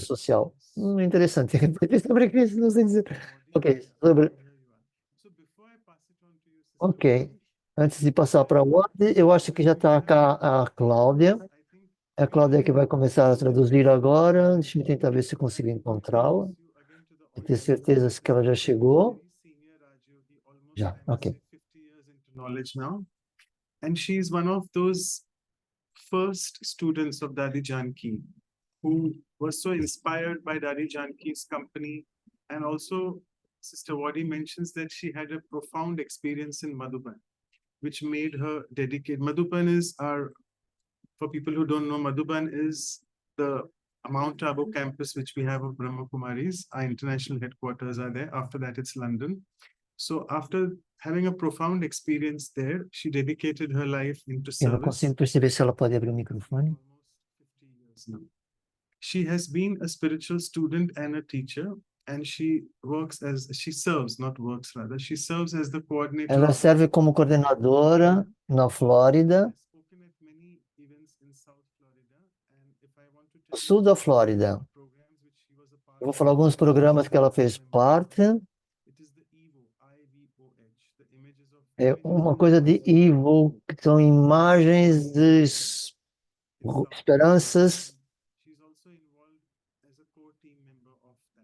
social. Interessante. Sobre isso, não sei dizer. Ok, ok. Antes de passar para o Word, eu acho que já está cá a Cláudia. É a Cláudia que vai começar a traduzir agora. Deixa eu tentar ver se eu consigo encontrá-la. Eu tenho certeza que ela já chegou. Já, ok. Knowledge now. And she is one of those first students of Dadi Janki who was so inspired by Dadi Janki's company. And also, Sister Wadi mentions that she had a profound experience in Madhuban, which made her dedicate. Madhuban is our, for people who don't know, Madhuban is the Mount Abu campus, which we have of Brahma Kumaris. Our international headquarters are there. After that, it's London. So after having a profound experience there, she dedicated her life into Eu não service. consigo perceber se ela pode abrir o microfone. She has been a spiritual student and a teacher, and she serves, not works rather, she serves as the coordinator. Ela serve como coordenadora na Flórida, no sul da Flórida. Eu vou falar alguns programas que ela fez parte. É uma coisa de Ivo, que são imagens de esperanças.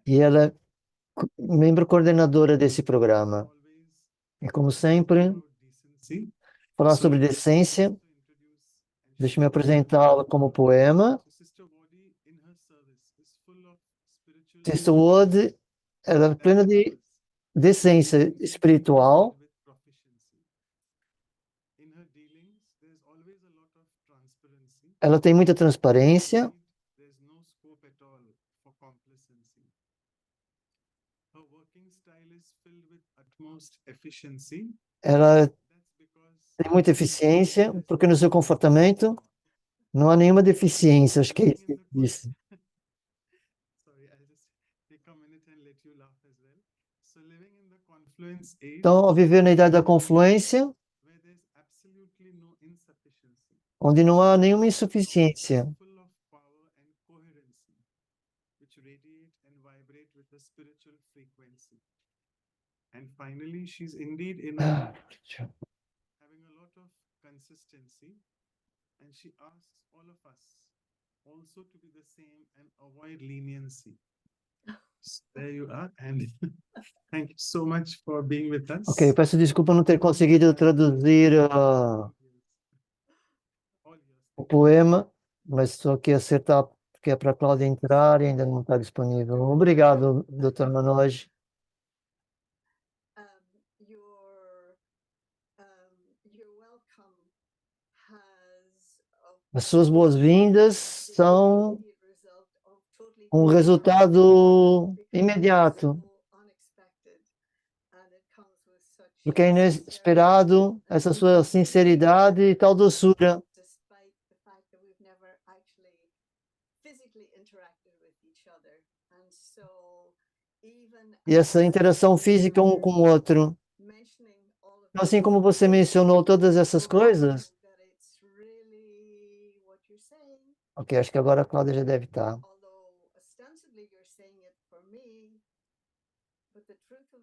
E ela é membro coordenadora desse programa. E como sempre, falar sobre decência. Deixa eu me apresentá-la como poema. Sister Wood, ela é plena de decência espiritual. Ela tem muita transparência. Ela tem muita eficiência, porque no seu comportamento não há nenhuma deficiência, acho que é isso que disse. Então, ao viver na idade da confluência, onde não há nenhuma insuficiência, and finally, she's indeed in having a lot of consistency, and she asks all of us also to be the same and avoid leniency. So there you are, and thank you so much for being with us. Ok, peço desculpa não ter conseguido traduzir o poema, mas estou aqui a acertar, porque é para a Cláudia entrar e ainda não está disponível. Obrigado, Dr. Manoj. As suas boas-vindas são um resultado imediato, porque é inesperado essa sua sinceridade e tal doçura. E essa interação física um com o outro. Assim como você mencionou todas essas coisas. Ok, acho que agora a Cláudia já deve estar.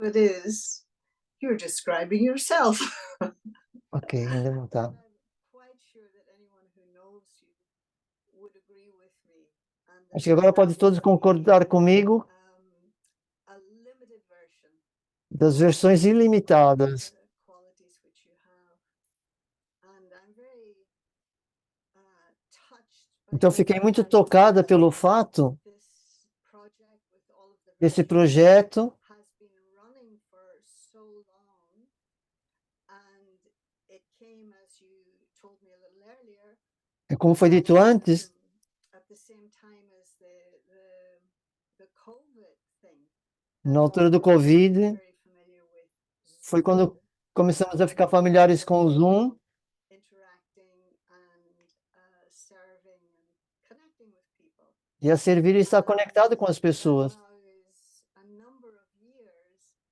It is, you're describing yourself. Ok, ainda não está. Acho que agora pode todos concordar comigo das versões ilimitadas. Então, fiquei muito tocada pelo fato desse projeto como foi dito antes, na altura do Covid, foi quando começamos a ficar familiares com o Zoom e a servir e estar conectado com as pessoas.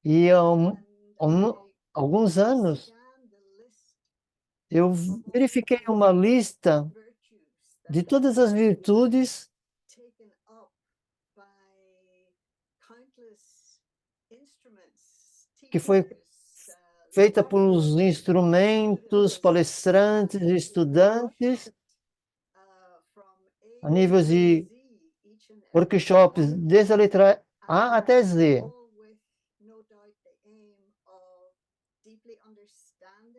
E há alguns anos, eu verifiquei uma lista de todas as virtudes que foi feita por os instrumentos, palestrantes, estudantes, a nível de workshops, desde a letra A até Z.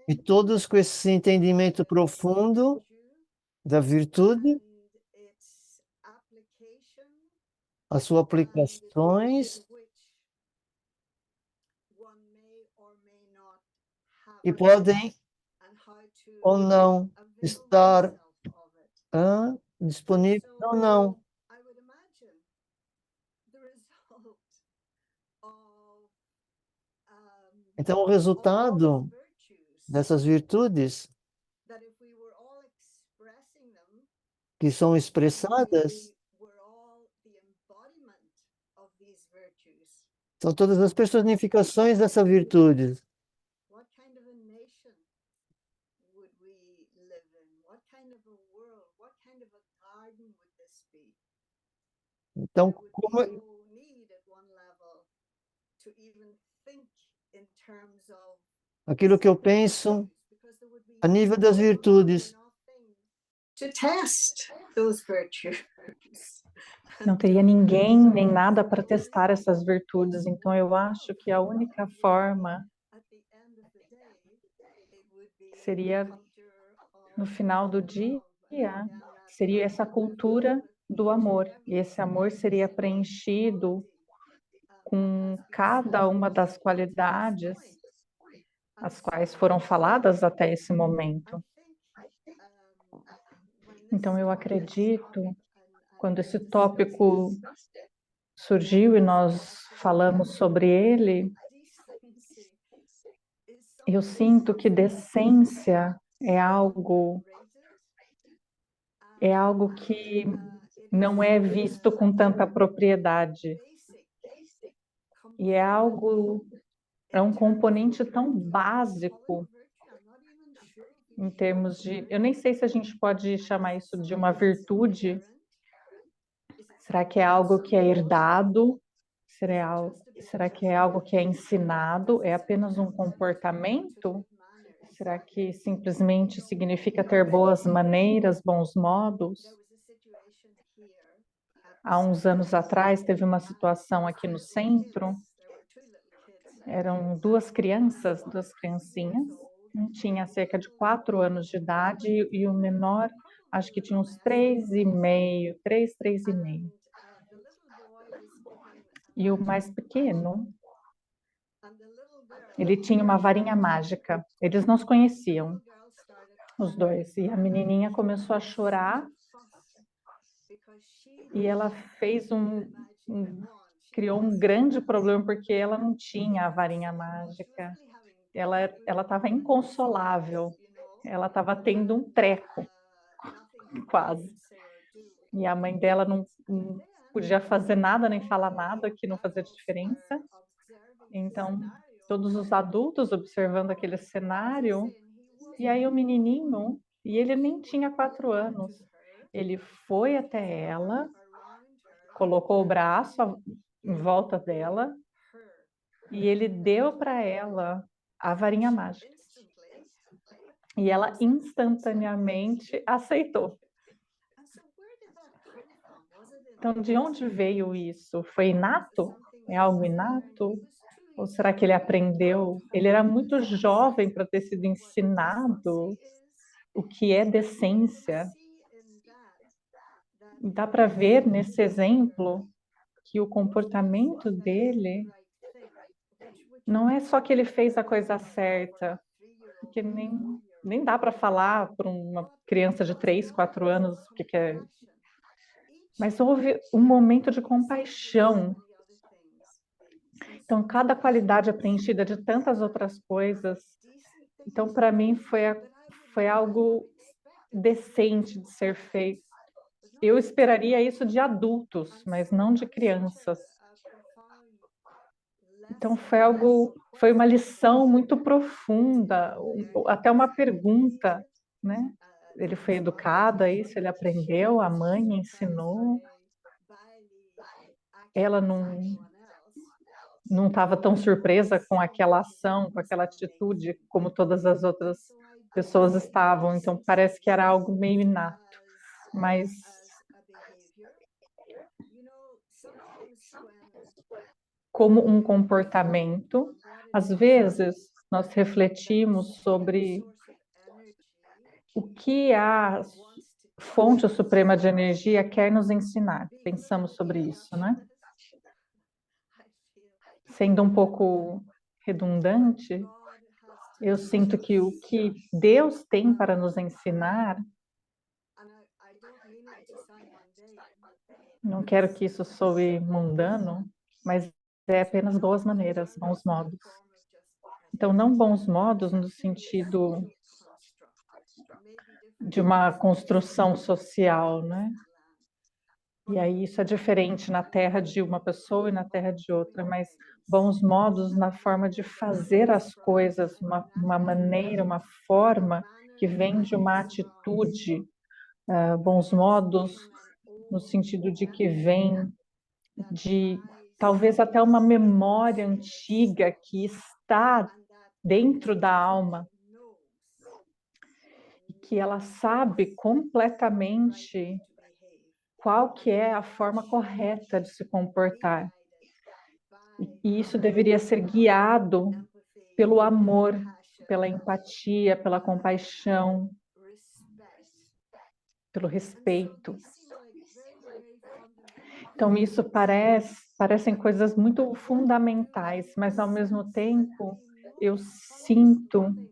E todos com esse entendimento profundo da virtude, as suas aplicações, que podem ou não estar disponíveis ou não. Então, o resultado dessas virtudes que são expressadas são todas as personificações dessa virtude. Então, aquilo que eu penso a nível das virtudes. Não teria ninguém nem nada para testar essas virtudes, então eu acho que a única forma seria, no final do dia, seria essa cultura do amor, e esse amor seria preenchido com cada uma das qualidades as quais foram faladas até esse momento. Então eu acredito, quando esse tópico surgiu e nós falamos sobre ele, eu sinto que decência é algo que não é visto com tanta propriedade. E é um componente tão básico em termos de... Eu nem sei se a gente pode chamar isso de uma virtude. Será que é algo que é herdado? Será que é algo que é ensinado? É apenas um comportamento? Será que simplesmente significa ter boas maneiras, bons modos? Há uns anos atrás, teve uma situação aqui no centro. Eram duas criancinhas. Um tinha cerca de 4 anos de idade e o menor, acho que tinha uns 3,5. E o mais pequeno, ele tinha uma varinha mágica. Eles não se conheciam, os dois. E a menininha começou a chorar e ela criou um grande problema porque ela não tinha a varinha mágica. Ela estava inconsolável. Ela estava tendo um treco, quase. E a mãe dela não podia fazer nada, nem falar nada, que não fazia diferença. Então, todos os adultos observando aquele cenário, e aí o menininho, e ele nem tinha 4 anos, ele foi até ela, colocou o braço em volta dela, e ele deu para ela a varinha mágica. E ela instantaneamente aceitou. Então, de onde veio isso? Foi inato? É algo inato? Ou será que ele aprendeu? Ele era muito jovem para ter sido ensinado o que é decência. Dá para ver nesse exemplo que o comportamento dele não é só que ele fez a coisa certa, porque nem dá para falar para uma criança de 3, 4 anos o que é. Mas houve um momento de compaixão. Então, cada qualidade é preenchida de tantas outras coisas. Então, para mim, foi algo decente de ser feito. Eu esperaria isso de adultos, mas não de crianças. Então, foi uma lição muito profunda, até uma pergunta, né? Ele foi educado a isso, ele aprendeu, a mãe ensinou. Ela não estava tão surpresa com aquela ação, com aquela atitude, como todas as outras pessoas estavam. Então, parece que era algo meio inato. Mas como um comportamento, às vezes nós refletimos sobre o que a fonte suprema de energia quer nos ensinar. Pensamos sobre isso, né? Sendo um pouco redundante, eu sinto que o que Deus tem para nos ensinar, não quero que isso soe mundano, mas é apenas boas maneiras, bons modos. Então, não bons modos no sentido de uma construção social, né? E aí isso é diferente na terra de uma pessoa e na terra de outra, mas bons modos na forma de fazer as coisas, uma maneira, uma forma que vem de uma atitude, bons modos no sentido de que vem de talvez até uma memória antiga que está dentro da alma, que ela sabe completamente qual que é a forma correta de se comportar. E isso deveria ser guiado pelo amor, pela empatia, pela compaixão, pelo respeito. Então, isso parecem coisas muito fundamentais, mas, ao mesmo tempo, eu sinto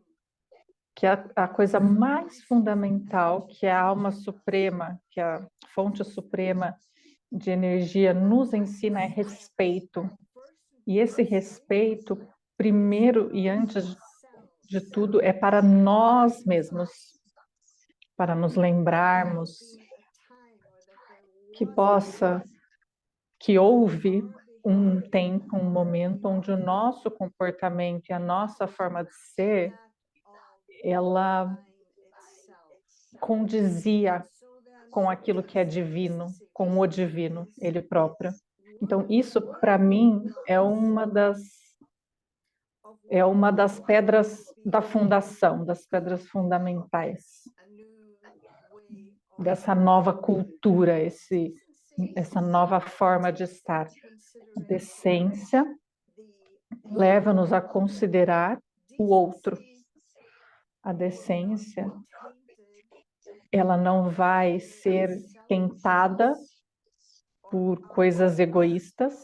que a coisa mais fundamental, que a alma suprema, que a fonte suprema de energia nos ensina é respeito. E esse respeito, primeiro e antes de tudo, é para nós mesmos, para nos lembrarmos que houve um tempo, um momento onde o nosso comportamento e a nossa forma de ser, ela condizia com aquilo que é divino, com o divino, ele próprio. Então, isso, para mim, é uma das pedras da fundação, das pedras fundamentais dessa nova cultura, essa nova forma de estar. A decência leva-nos a considerar o outro. A decência, ela não vai ser tentada por coisas egoístas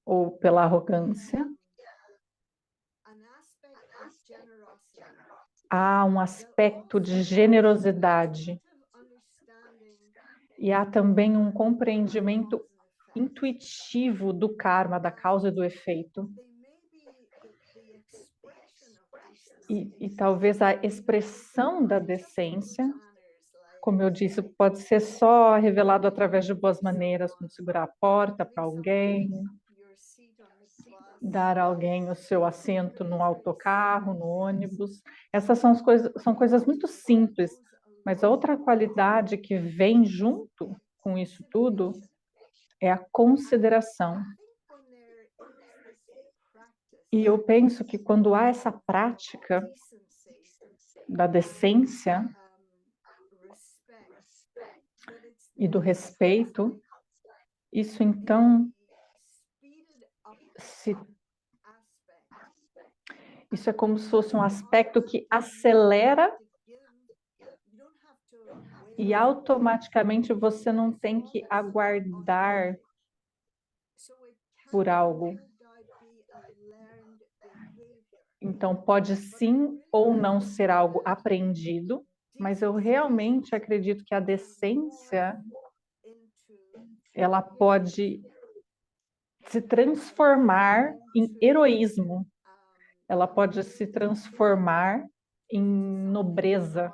ou pela arrogância. Há um aspecto de generosidade e há também um compreendimento intuitivo do karma, da causa e do efeito. E talvez a expressão da decência, como eu disse, pode ser só revelado através de boas maneiras, como segurar a porta para alguém, dar a alguém o seu assento no autocarro, no ônibus. Essas são coisas muito simples, mas a outra qualidade que vem junto com isso tudo é a consideração. E eu penso que quando há essa prática da decência e do respeito, isso então isso é como se fosse um aspecto que acelera e automaticamente você não tem que aguardar por algo. Então, pode sim ou não ser algo aprendido, mas eu realmente acredito que a decência, ela pode se transformar em heroísmo, ela pode se transformar em nobreza,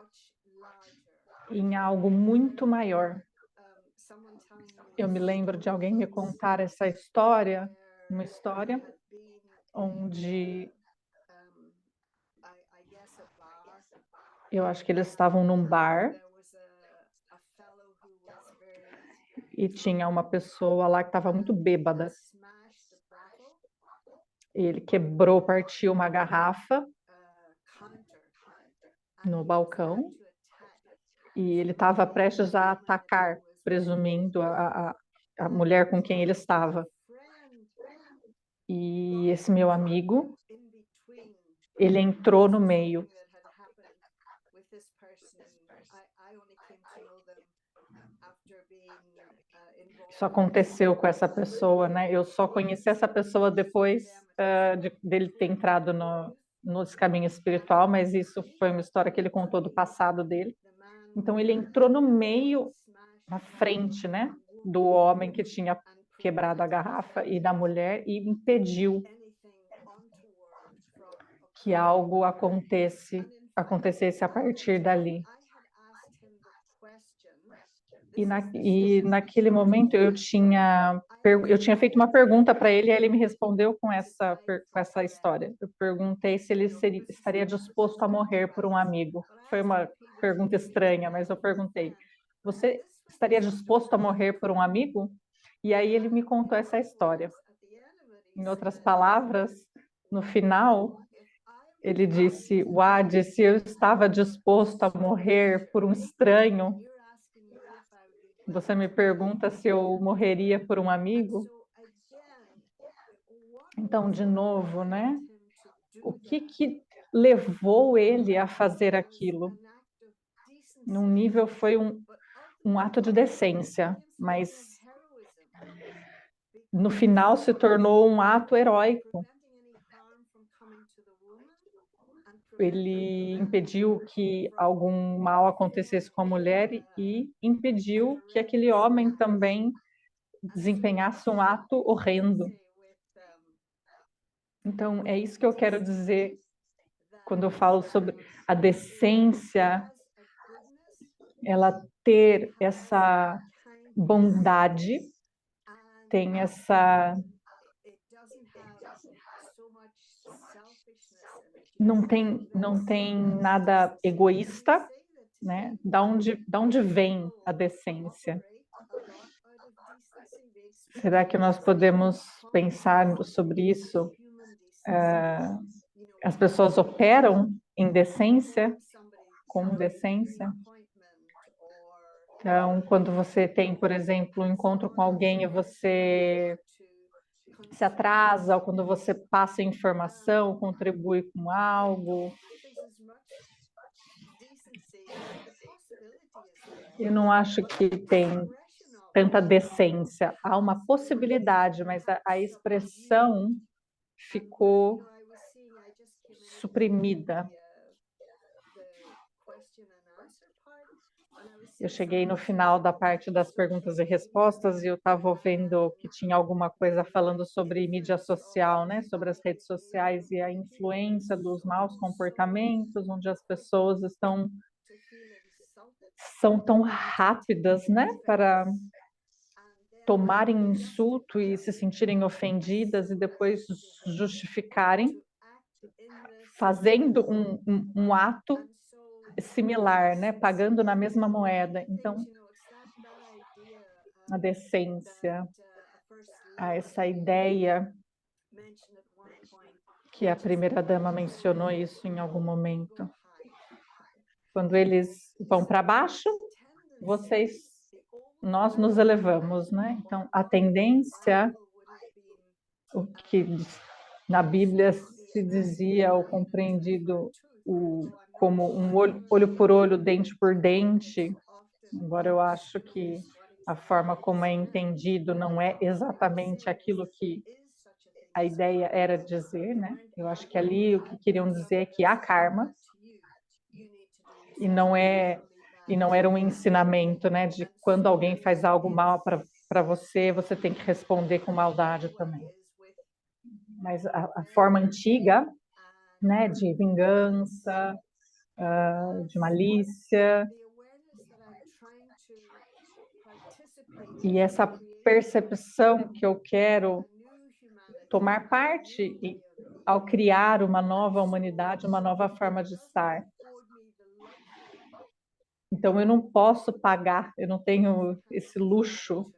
em algo muito maior. Eu me lembro de alguém me contar essa história, uma história onde eu acho que eles estavam num bar e tinha uma pessoa lá que estava muito bêbada. Ele quebrou, partiu uma garrafa no balcão e ele estava prestes a atacar, presumindo a mulher com quem ele estava. E esse meu amigo, ele entrou no meio. Isso aconteceu com essa pessoa, né? Eu só conheci essa pessoa depois dele ter entrado no caminho espiritual, mas isso foi uma história que ele contou do passado dele. Então ele entrou no meio, na frente, né, do homem que tinha quebrado a garrafa e da mulher e impediu que algo acontecesse a partir dali. E naquele momento eu tinha feito uma pergunta para ele e ele me respondeu com essa história. Eu perguntei se ele estaria disposto a morrer por um amigo. Foi uma pergunta estranha, mas eu perguntei: você estaria disposto a morrer por um amigo? E aí ele me contou essa história. Em outras palavras, no final, ele disse: Wade, se eu estava disposto a morrer por um estranho, você me pergunta se eu morreria por um amigo? Então, de novo, né? O que levou ele a fazer aquilo? Num nível foi um ato de decência, mas no final se tornou um ato heróico. Ele impediu que algum mal acontecesse com a mulher e impediu que aquele homem também desempenhasse um ato horrendo. Então, é isso que eu quero dizer quando eu falo sobre a decência, ela ter essa bondade, tem essa... Não tem nada egoísta, né? Da onde vem a decência? Será que nós podemos pensar sobre isso? As pessoas operam em decência, com decência. Então, quando você tem, por exemplo, um encontro com alguém e você se atrasa, ou quando você passa informação, contribui com algo. Eu não acho que tem tanta decência. Há uma possibilidade, mas a expressão ficou suprimida. Eu cheguei no final da parte das perguntas e respostas e eu estava vendo que tinha alguma coisa falando sobre mídia social, né? Sobre as redes sociais e a influência dos maus comportamentos, onde as pessoas são tão rápidas, né? Para tomarem insulto e se sentirem ofendidas e depois justificarem fazendo um ato similar, né? Pagando na mesma moeda. Então, a decência, essa ideia que a primeira-dama mencionou isso em algum momento. Quando eles vão para baixo, nós nos elevamos, né? Então, a tendência, o que na Bíblia se dizia ou compreendido como um olho por olho, dente por dente, embora eu acho que a forma como é entendido não é exatamente aquilo que a ideia era dizer, né? Eu acho que ali o que queriam dizer é que há karma e não era um ensinamento, né? De quando alguém faz algo mal para você, você tem que responder com maldade também. Mas a forma antiga, né? De vingança, de malícia, e essa percepção que eu quero tomar parte ao criar uma nova humanidade, uma nova forma de estar. Então, eu não posso pagar, eu não tenho esse luxo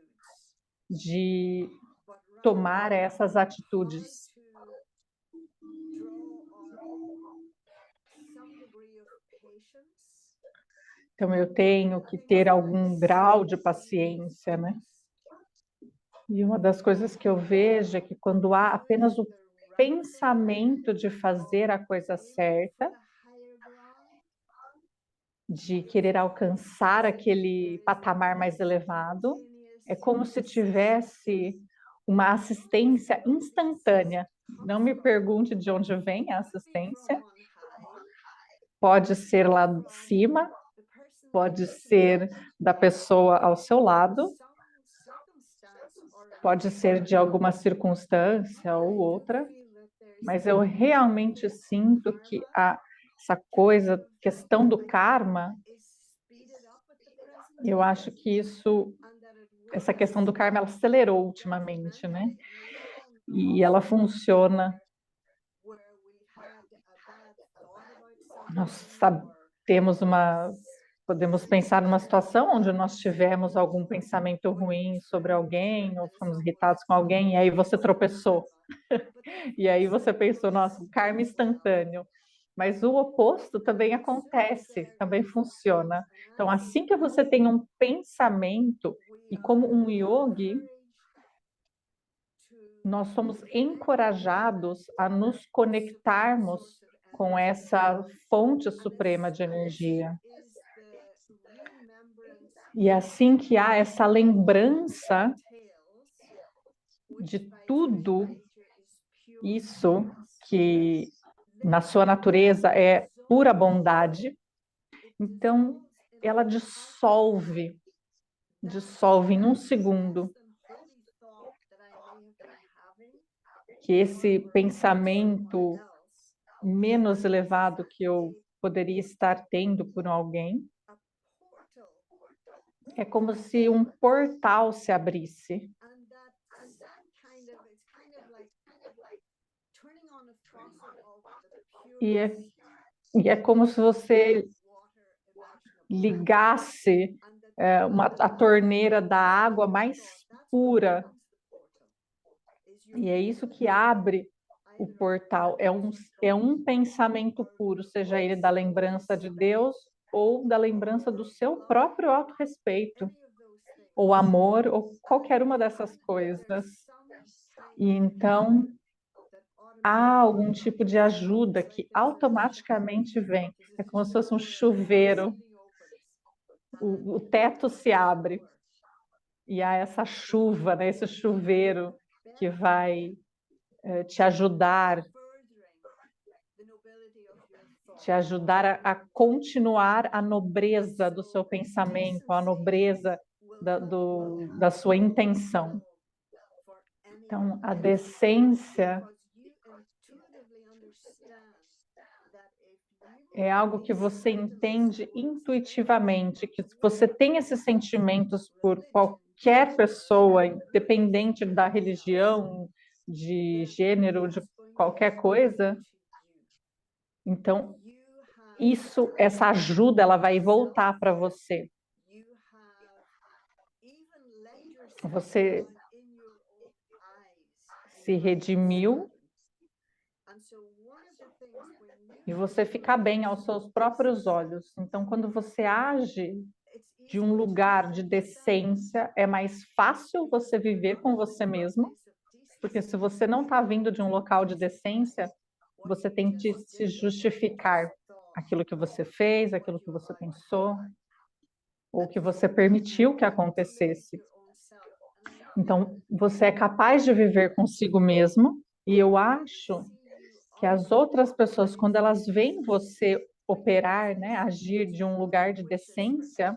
de tomar essas atitudes. Então, eu tenho que ter algum grau de paciência, né? E uma das coisas que eu vejo é que quando há apenas o pensamento de fazer a coisa certa, de querer alcançar aquele patamar mais elevado, é como se tivesse uma assistência instantânea. Não me pergunte de onde vem a assistência. Pode ser lá de cima, pode ser da pessoa ao seu lado, pode ser de alguma circunstância ou outra, mas eu realmente sinto que essa coisa, questão do karma, eu acho que essa questão do karma, ela acelerou ultimamente, né? E ela funciona. Nós podemos pensar numa situação onde nós tivemos algum pensamento ruim sobre alguém, ou fomos irritados com alguém, e aí você tropeçou. E aí você pensou, nossa, karma instantâneo. Mas o oposto também acontece, também funciona. Então, assim que você tem um pensamento, e como um yogi, nós somos encorajados a nos conectarmos com essa fonte suprema de energia. E assim que há essa lembrança de tudo isso que na sua natureza é pura bondade, então ela dissolve em um segundo. Que esse pensamento menos elevado que eu poderia estar tendo por alguém, é como se um portal se abrisse. E é como se você ligasse a torneira da água mais pura. E é isso que abre o portal. É um pensamento puro, seja ele da lembrança de Deus ou da lembrança do seu próprio autorrespeito, ou amor, ou qualquer uma dessas coisas. E então há algum tipo de ajuda que automaticamente vem. É como se fosse um chuveiro. O teto se abre e há essa chuva, né, esse chuveiro que vai te ajudar a continuar a nobreza do seu pensamento, a nobreza da sua intenção. Então, a decência é algo que você entende intuitivamente, que você tem esses sentimentos por qualquer pessoa, independente da religião, de gênero, de qualquer coisa. Então, essa ajuda, ela vai voltar para você. Você se redimiu e você fica bem aos seus próprios olhos. Então, quando você age de um lugar de decência, é mais fácil você viver com você mesmo, porque se você não está vindo de um local de decência, você tem que se justificar aquilo que você fez, aquilo que você pensou, ou que você permitiu que acontecesse. Então, você é capaz de viver consigo mesmo, e eu acho que as outras pessoas, quando elas veem você operar, né, agir de um lugar de decência,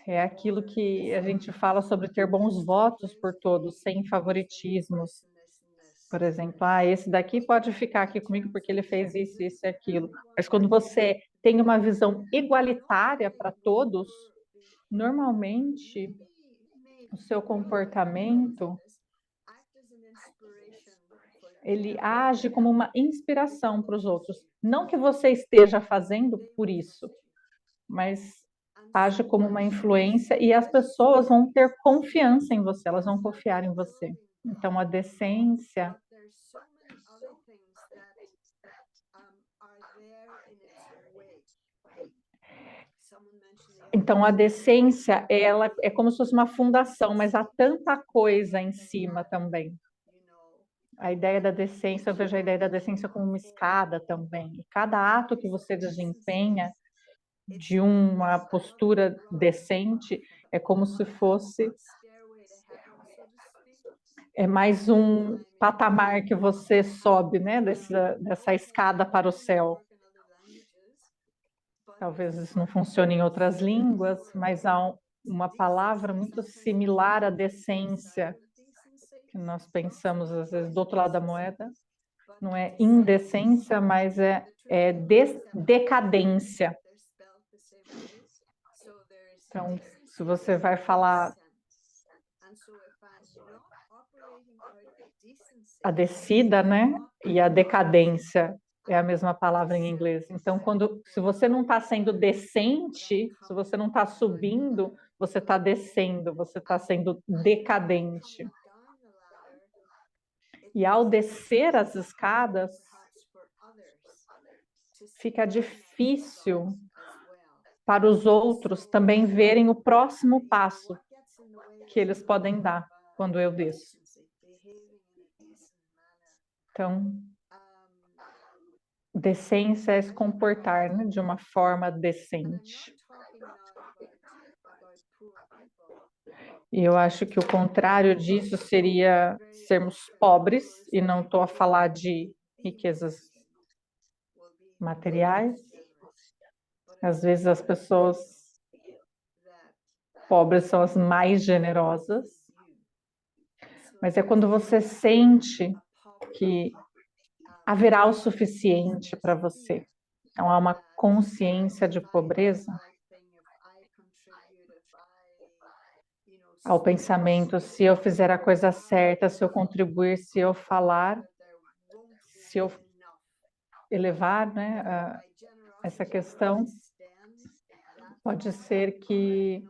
é aquilo que a gente fala sobre ter bons votos por todos, sem favoritismos. Por exemplo, esse daqui pode ficar aqui comigo porque ele fez isso, isso e aquilo. Mas quando você tem uma visão igualitária para todos, normalmente o seu comportamento ele age como uma inspiração para os outros. Não que você esteja fazendo por isso, mas age como uma influência e as pessoas vão ter confiança em você, elas vão confiar em você. Então, a decência Então, a decência, ela é como se fosse uma fundação, mas há tanta coisa em cima também. A ideia da decência, eu vejo a ideia da decência como uma escada também. E cada ato que você desempenha de uma postura decente é como se fosse mais um patamar que você sobe, né, dessa escada para o céu. Talvez isso não funcione em outras línguas, mas há uma palavra muito similar à decência, que nós pensamos, às vezes, do outro lado da moeda. Não é indecência, mas é decadência. Então, se você vai falar a descida, né, e a decadência é a mesma palavra em inglês. Então, se você não está sendo decente, se você não está subindo, você está descendo, você está sendo decadente. E ao descer as escadas, fica difícil para os outros também verem o próximo passo que eles podem dar quando eu desço. Então, decência é se comportar, né, de uma forma decente. E eu acho que o contrário disso seria sermos pobres, e não estou a falar de riquezas materiais. Às vezes as pessoas pobres são as mais generosas, mas é quando você sente que haverá o suficiente para você. Então, há uma consciência de pobreza, ao pensamento, se eu fizer a coisa certa, se eu contribuir, se eu falar, se eu elevar, né, essa questão, pode ser que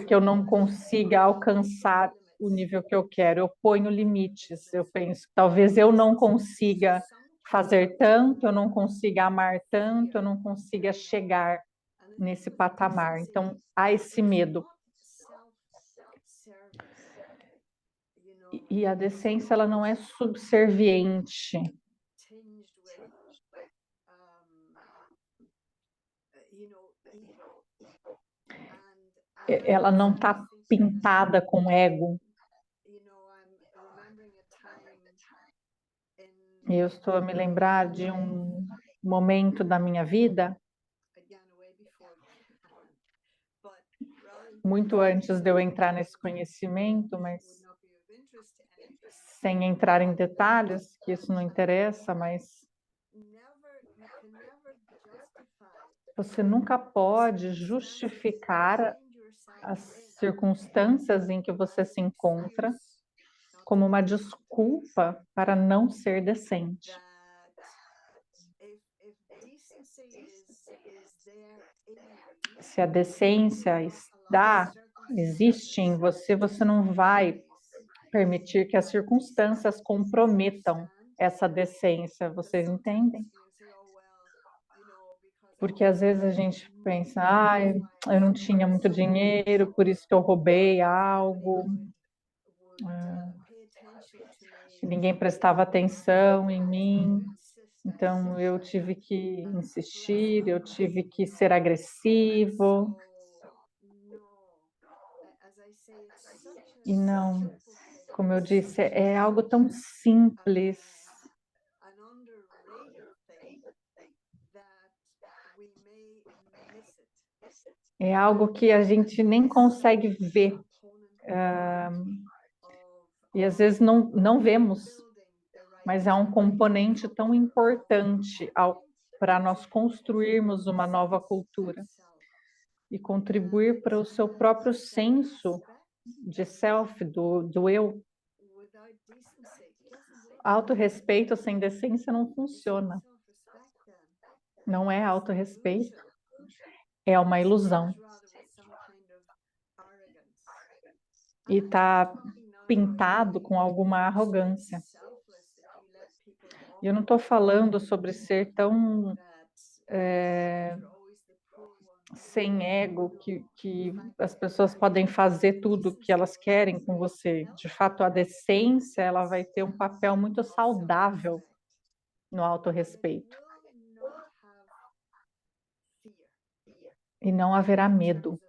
eu não consiga alcançar o nível que eu quero. Eu ponho limites, eu penso, talvez eu não consiga fazer tanto, eu não consiga amar tanto, eu não consiga chegar nesse patamar. Então, há esse medo. E a decência, ela não é subserviente. Ela não está pintada com ego. Eu estou a me lembrar de um momento da minha vida, muito antes de eu entrar nesse conhecimento, mas sem entrar em detalhes, que isso não interessa, mas você nunca pode justificar as circunstâncias em que você se encontra como uma desculpa para não ser decente. Se a decência existe em você, você não vai permitir que as circunstâncias comprometam essa decência, vocês entendem? Porque às vezes a gente pensa, eu não tinha muito dinheiro, por isso que eu roubei algo, ninguém prestava atenção em mim, então eu tive que insistir, eu tive que ser agressivo. E não, como eu disse, é algo tão simples. É algo que a gente nem consegue ver. E às vezes não vemos, mas é um componente tão importante para nós construirmos uma nova cultura e contribuir para o seu próprio senso de self, do eu. Autorrespeito sem decência não funciona. Não é autorrespeito, é uma ilusão. E está pintado com alguma arrogância. E eu não estou falando sobre ser tão sem ego, que as pessoas podem fazer tudo o que elas querem com você. De fato, a decência ela vai ter um papel muito saudável no autorrespeito. E não haverá medo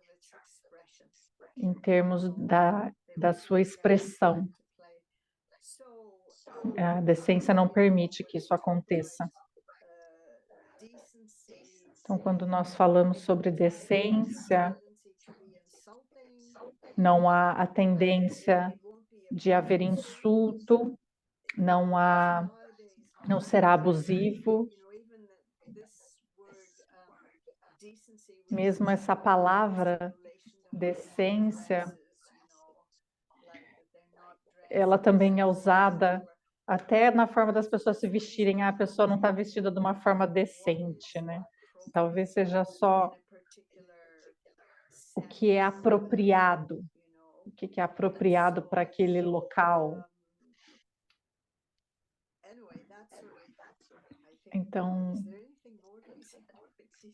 em termos da sua expressão. A decência não permite que isso aconteça. Então, quando nós falamos sobre decência, não há a tendência de haver insulto, não será abusivo. Mesmo essa palavra decência, ela também é usada até na forma das pessoas se vestirem. A pessoa não está vestida de uma forma decente, né? Talvez seja só o que é apropriado, o que é apropriado para aquele local. Então,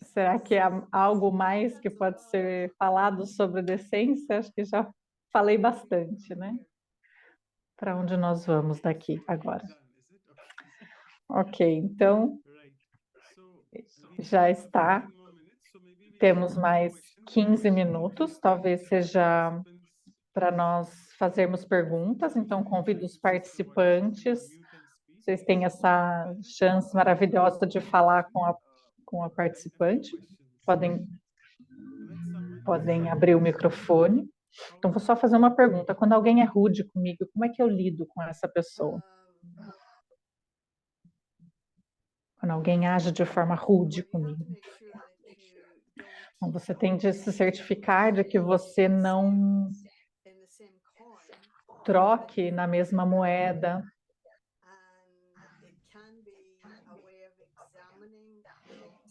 será que há algo mais que pode ser falado sobre decência? Acho que já falei bastante, né? Para onde nós vamos daqui agora? Ok, então já está. Temos mais 15 minutos, talvez seja para nós fazermos perguntas, então convido os participantes. Vocês têm essa chance maravilhosa de falar com a participante. Podem abrir o microfone. Então, vou só fazer uma pergunta. Quando alguém é rude comigo, como é que eu lido com essa pessoa? Quando alguém age de forma rude comigo. Então, você tem de se certificar de que você não troque na mesma moeda.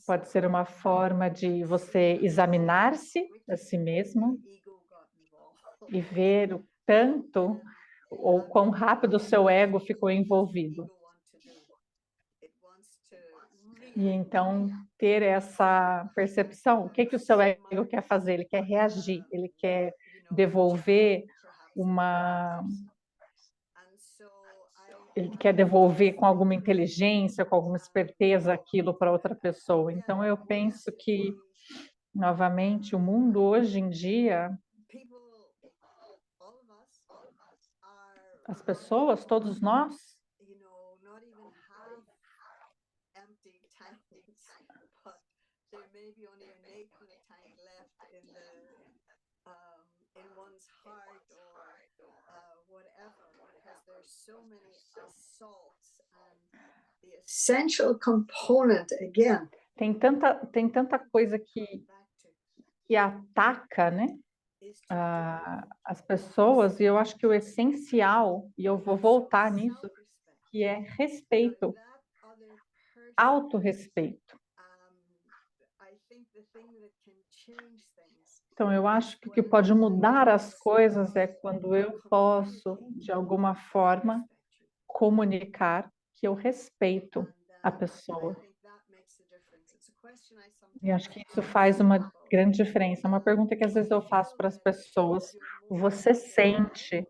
Pode ser uma forma de você examinar-se a si mesmo e ver o tanto ou quão rápido o seu ego ficou envolvido. E então ter essa percepção, o que o seu ego quer fazer? Ele quer reagir, ele quer devolver ele quer devolver com alguma inteligência, com alguma esperteza aquilo para outra pessoa. Então eu penso que, novamente, o mundo hoje em dia, as pessoas, todos nós, essential component again. Tem tanta coisa que ataca, né, as pessoas, e eu acho que o essencial, e eu vou voltar nisso, que é respeito, autorrespeito. Então, eu acho que o que pode mudar as coisas é quando eu posso, de alguma forma, comunicar que eu respeito a pessoa. E acho que isso faz uma grande diferença. É uma pergunta que às vezes eu faço para as pessoas. Você sente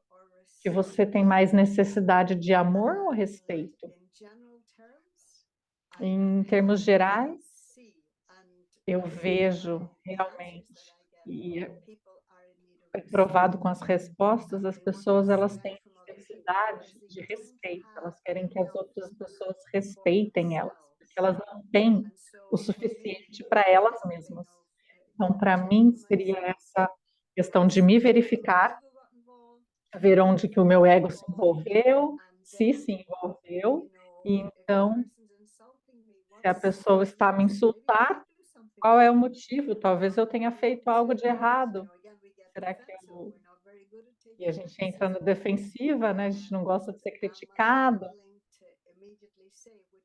que você tem mais necessidade de amor ou respeito? Em termos gerais, eu vejo realmente, e é provado com as respostas, as pessoas elas têm necessidade de respeito, elas querem que as outras pessoas respeitem elas, porque elas não têm o suficiente para elas mesmas. Então, para mim, seria essa questão de me verificar, ver onde que o meu ego se envolveu, se envolveu, e então, se a pessoa está a me insultar, qual é o motivo? Talvez eu tenha feito algo de errado. Será que eu... E a gente entra na defensiva, né? A gente não gosta de ser criticado.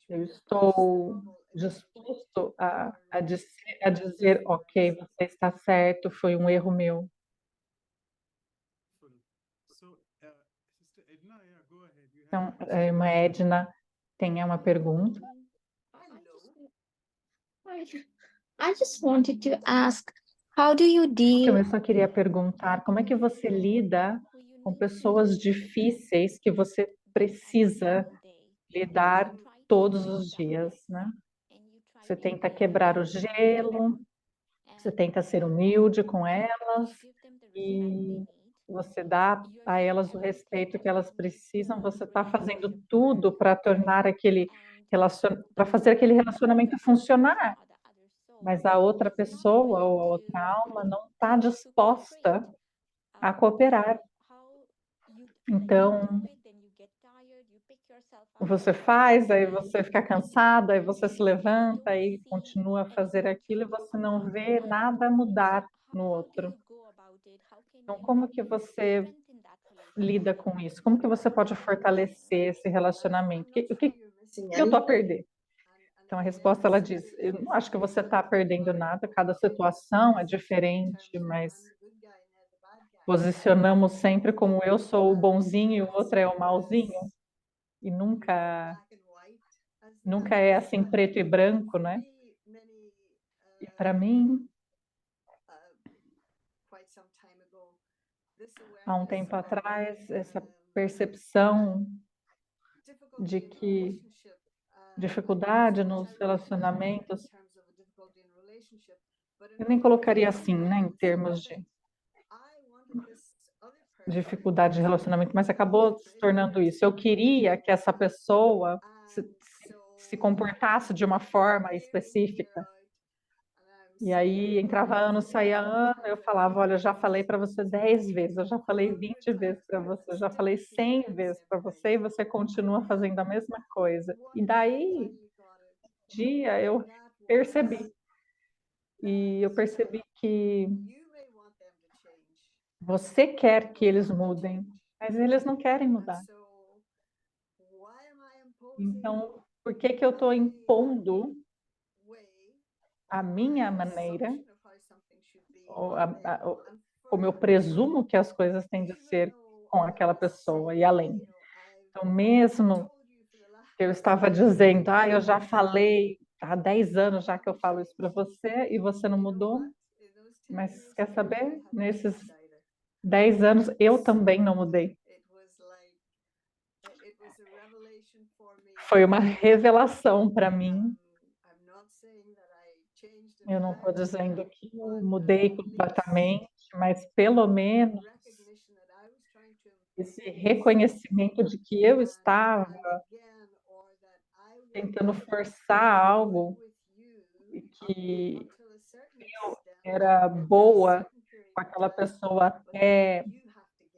Eu estou disposto a dizer, ok, você está certo, foi um erro meu. Então, a irmã Edna tem uma pergunta. I just wanted to ask, how do you Então, deal eu só queria perguntar como é que você lida com pessoas difíceis que você precisa lidar todos os dias, né? Você tenta quebrar o gelo, você tenta ser humilde com elas e você dá a elas o respeito que elas precisam. Você está fazendo tudo para tornar para fazer aquele relacionamento funcionar, mas a outra pessoa ou a outra alma não está disposta a cooperar. Então, você faz, aí você fica cansada, aí você se levanta e continua a fazer aquilo e você não vê nada mudar no outro. Então, como que você lida com isso? Como que você pode fortalecer esse relacionamento? O que eu estou a perder? Então, a resposta, ela diz, eu não acho que você está perdendo nada, cada situação é diferente, mas posicionamos sempre como eu sou o bonzinho e o outro é o malzinho, e nunca é assim preto e branco, né? E para mim, há um tempo atrás, essa percepção de que dificuldade nos relacionamentos, eu nem colocaria assim, né, em termos de dificuldade de relacionamento, mas acabou se tornando isso. Eu queria que essa pessoa se comportasse de uma forma específica. E aí entrava ano, saía ano, eu falava, olha, eu já falei para você 10 vezes, eu já falei 20 vezes para você, eu já falei 100 vezes para você e você continua fazendo a mesma coisa. E daí, um dia eu percebi. E eu percebi que você quer que eles mudem, mas eles não querem mudar. Então, por que que eu estou impondo a minha maneira, como eu presumo que as coisas têm de ser com aquela pessoa e além? Então, mesmo que eu estava dizendo, eu já falei, há 10 anos já que eu falo isso para você e você não mudou, mas quer saber? Nesses 10 anos eu também não mudei. Foi uma revelação para mim. Eu não estou dizendo que eu mudei completamente, mas pelo menos esse reconhecimento de que eu estava tentando forçar algo e que eu era boa com aquela pessoa até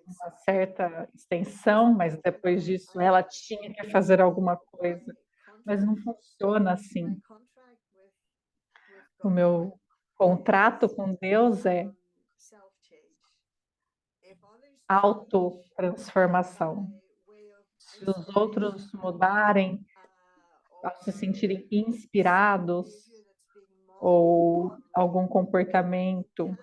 uma certa extensão, mas depois disso ela tinha que fazer alguma coisa. Mas não funciona assim. O meu contrato com Deus é autotransformação. Se os outros mudarem, ao se sentirem inspirados, ou algum comportamento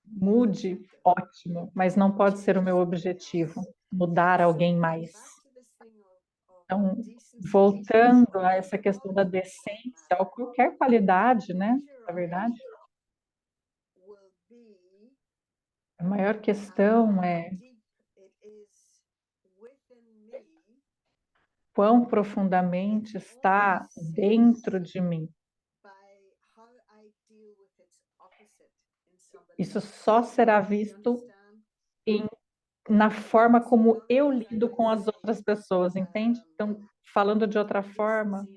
mude, ótimo, mas não pode ser o meu objetivo, mudar alguém mais. Então, voltando a essa questão da decência, ou qualquer qualidade, né, na verdade, a maior questão é quão profundamente está dentro de mim. Isso só será visto na forma como eu lido com as outras pessoas, entende? Então, falando de outra forma,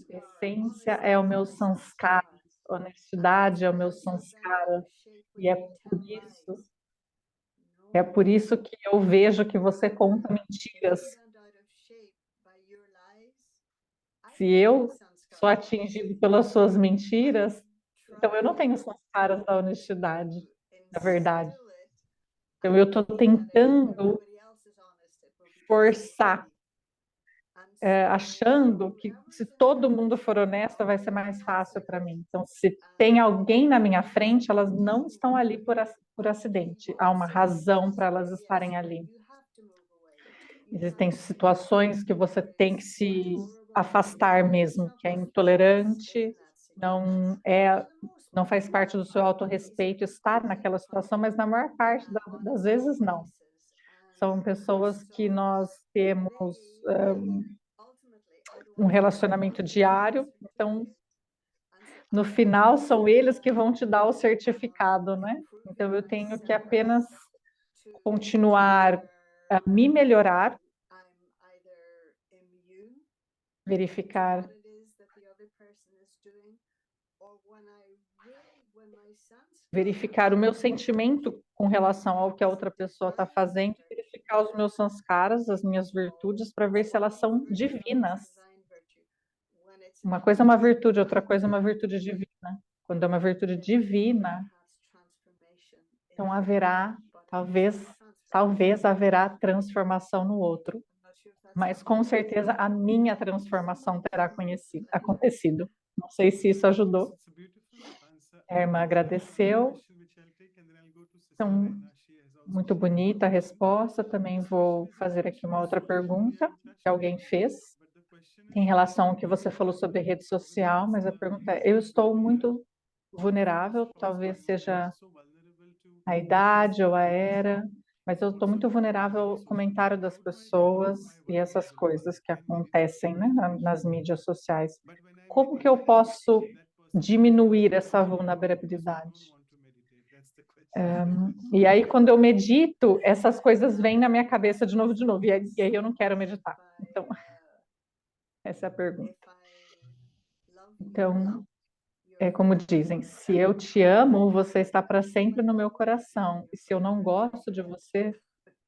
essência é o meu sanskara, honestidade é o meu sanskara, e é por isso que eu vejo que você conta mentiras. Se eu sou atingido pelas suas mentiras, então eu não tenho sanskaras da honestidade, da verdade. Então eu estou tentando forçar, achando que se todo mundo for honesto vai ser mais fácil para mim. Então, se tem alguém na minha frente, elas não estão ali por acidente. Há uma razão para elas estarem ali. Existem situações que você tem que se afastar mesmo, que é intolerante, não faz parte do seu autorrespeito estar naquela situação, mas na maior parte das vezes não. São pessoas que nós temos um relacionamento diário, então no final são eles que vão te dar o certificado, né? Então eu tenho que apenas continuar a me melhorar, verificar o meu sentimento com relação ao que a outra pessoa está fazendo, verificar os meus sanskaras, as minhas virtudes, para ver se elas são divinas. Uma coisa é uma virtude, outra coisa é uma virtude divina. Quando é uma virtude divina, então haverá, talvez haverá transformação no outro, mas com certeza a minha transformação terá acontecido. Não sei se isso ajudou. A irmã agradeceu. Então, muito bonita a resposta. Também vou fazer aqui uma outra pergunta que alguém fez em relação ao que você falou sobre rede social, mas a pergunta é: eu estou muito vulnerável, talvez seja a idade ou a era, mas eu estou muito vulnerável ao comentário das pessoas e essas coisas que acontecem, né, nas mídias sociais. Como que eu posso diminuir essa vulnerabilidade? E aí, quando eu medito, essas coisas vêm na minha cabeça de novo, e aí eu não quero meditar. Então, essa é a pergunta. Então, é como dizem, se eu te amo, você está para sempre no meu coração. E se eu não gosto de você,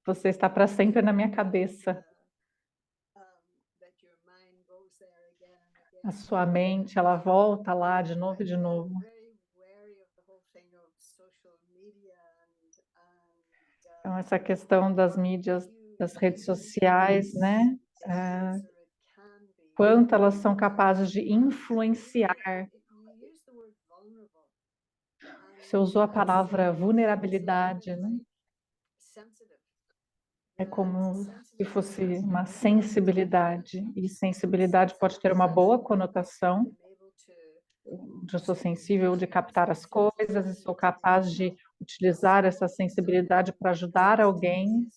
você está para sempre na minha cabeça. A sua mente, ela volta lá de novo e de novo. Então, essa questão das mídias, das redes sociais, né? Quanto elas são capazes de influenciar. Você usou a palavra vulnerabilidade, né? É como se fosse uma sensibilidade, e sensibilidade pode ter uma boa conotação, eu sou sensível de captar as coisas, e sou capaz de utilizar essa sensibilidade para ajudar alguém,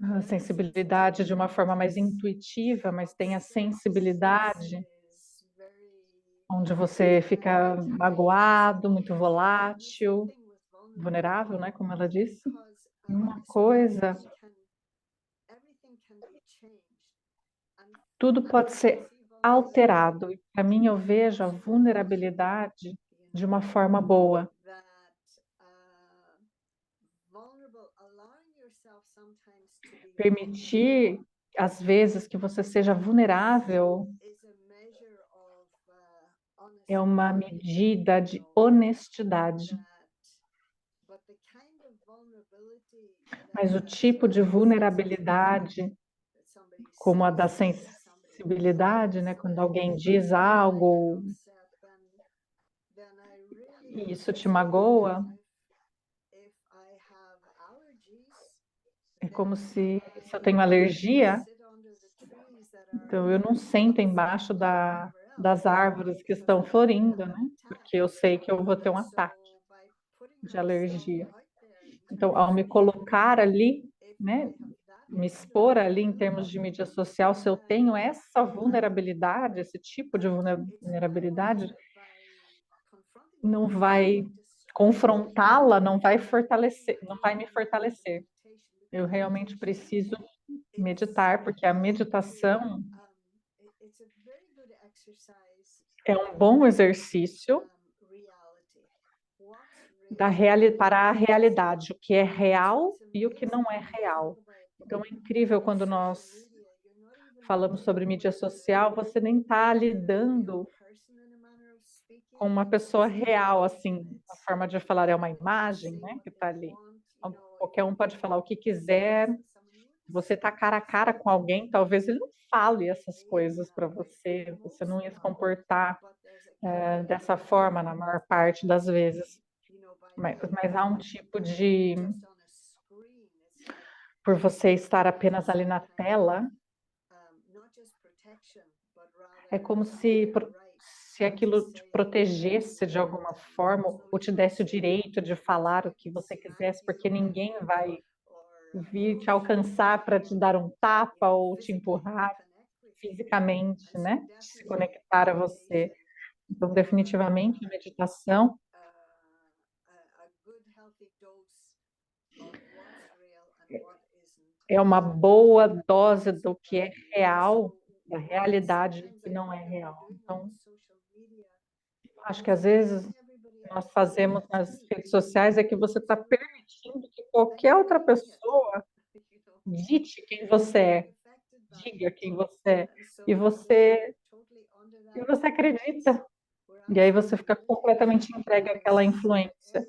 a sensibilidade de uma forma mais intuitiva, mas tem a sensibilidade onde você fica magoado, muito volátil, vulnerável, né, como ela disse. Uma coisa, tudo pode ser alterado. E para mim eu vejo a vulnerabilidade de uma forma boa. Permitir, às vezes, que você seja vulnerável é uma medida de honestidade. Mas o tipo de vulnerabilidade, como a da sensibilidade, né, quando alguém diz algo e isso te magoa, é como se eu tenho alergia, então eu não sento embaixo das árvores que estão florindo, né? Porque eu sei que eu vou ter um ataque de alergia. Então, ao me colocar ali, né, me expor ali em termos de mídia social, se eu tenho essa vulnerabilidade, esse tipo de vulnerabilidade, não vai confrontá-la, não vai fortalecer, não vai me fortalecer. Eu realmente preciso meditar, porque a meditação é um bom exercício para a realidade, o que é real e o que não é real. Então é incrível quando nós falamos sobre mídia social, você nem está lidando com uma pessoa real, assim, a forma de falar é uma imagem, né, que está ali. Qualquer um pode falar o que quiser, você está cara a cara com alguém, talvez ele não fale essas coisas para você, você não ia se comportar dessa forma na maior parte das vezes. Mas há um tipo de... Por você estar apenas ali na tela, É como se aquilo te protegesse de alguma forma, ou te desse o direito de falar o que você quisesse, porque ninguém vai vir te alcançar para te dar um tapa ou te empurrar fisicamente, né? Se conectar a você. Então, definitivamente, a meditação é uma boa dose do que é real, da realidade do que não é real. Então, acho que às vezes nós fazemos nas redes sociais é que você está permitindo que qualquer outra pessoa dite quem você é, diga quem você é, e você acredita. E aí você fica completamente entregue àquela influência.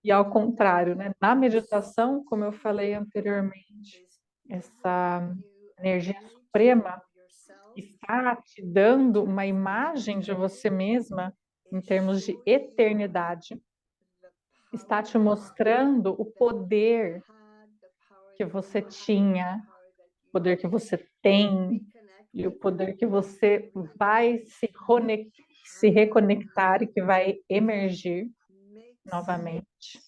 E ao contrário, né? Na meditação, como eu falei anteriormente, essa energia suprema está te dando uma imagem de você mesma em termos de eternidade. Está te mostrando o poder que você tinha, o poder que você tem e o poder que você vai se reconectar e que vai emergir novamente.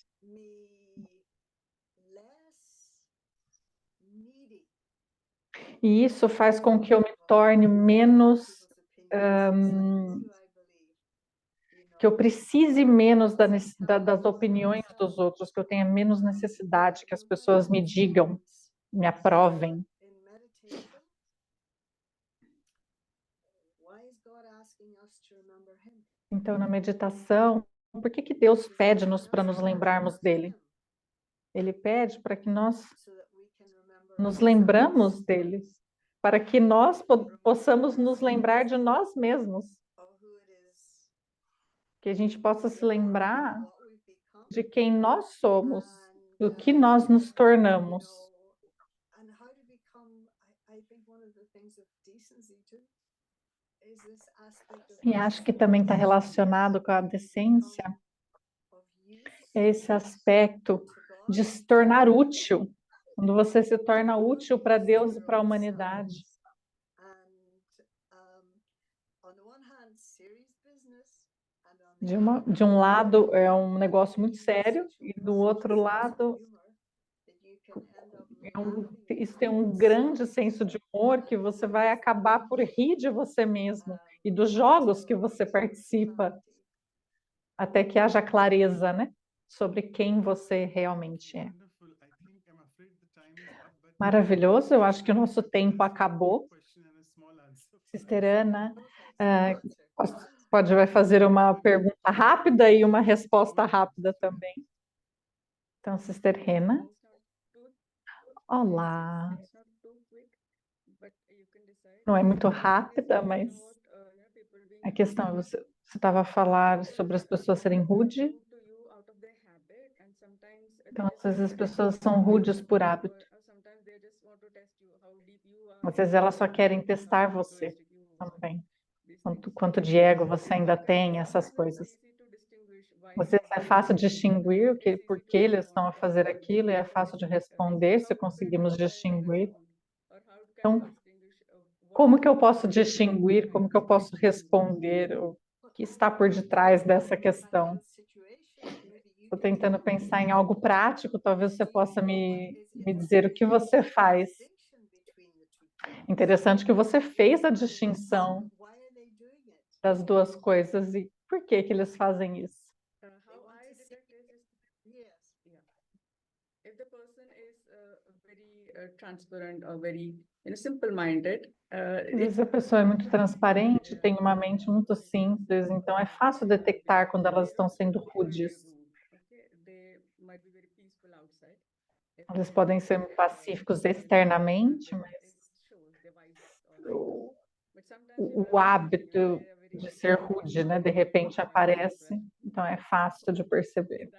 E isso faz com que eu me torne menos, que eu precise menos das opiniões dos outros, que eu tenha menos necessidade que as pessoas me digam, me aprovem. Então, na meditação, por que Deus pede-nos para nos lembrarmos dele? Ele pede para que nós nos lembramos dele, para que nós possamos nos lembrar de nós mesmos. Que a gente possa se lembrar de quem nós somos, do que nós nos tornamos. E acho que também está relacionado com a decência, esse aspecto de se tornar útil, quando você se torna útil para Deus e para a humanidade. De um lado é um negócio muito sério, e do outro lado isso tem um grande senso de humor que você vai acabar por rir de você mesmo e dos jogos que você participa, até que haja clareza, né, sobre quem você realmente é. Maravilhoso, eu acho que o nosso tempo acabou. Sister Ana, vai fazer uma pergunta rápida e uma resposta rápida também. Então, Sister Rena. Olá. Não é muito rápida, mas a questão, você estava a falar sobre as pessoas serem rudes. Então, às vezes as pessoas são rudes por hábito. Às vezes elas só querem testar você também. Quanto de ego você ainda tem, essas coisas. Às vezes é fácil distinguir por que eles estão a fazer aquilo, e é fácil de responder se conseguimos distinguir. Então, como que eu posso distinguir, como que eu posso responder o que está por detrás dessa questão? Estou tentando pensar em algo prático, talvez você possa me dizer o que você faz. Interessante que você fez a distinção das duas coisas, e por que eles fazem isso? Transparent or very simple-minded. Às vezes a pessoa é muito transparente, tem uma mente muito simples, então é fácil detectar quando elas estão sendo rudes. Eles podem ser pacíficos externamente, mas o hábito de ser rude, né, de repente aparece, então é fácil de perceber.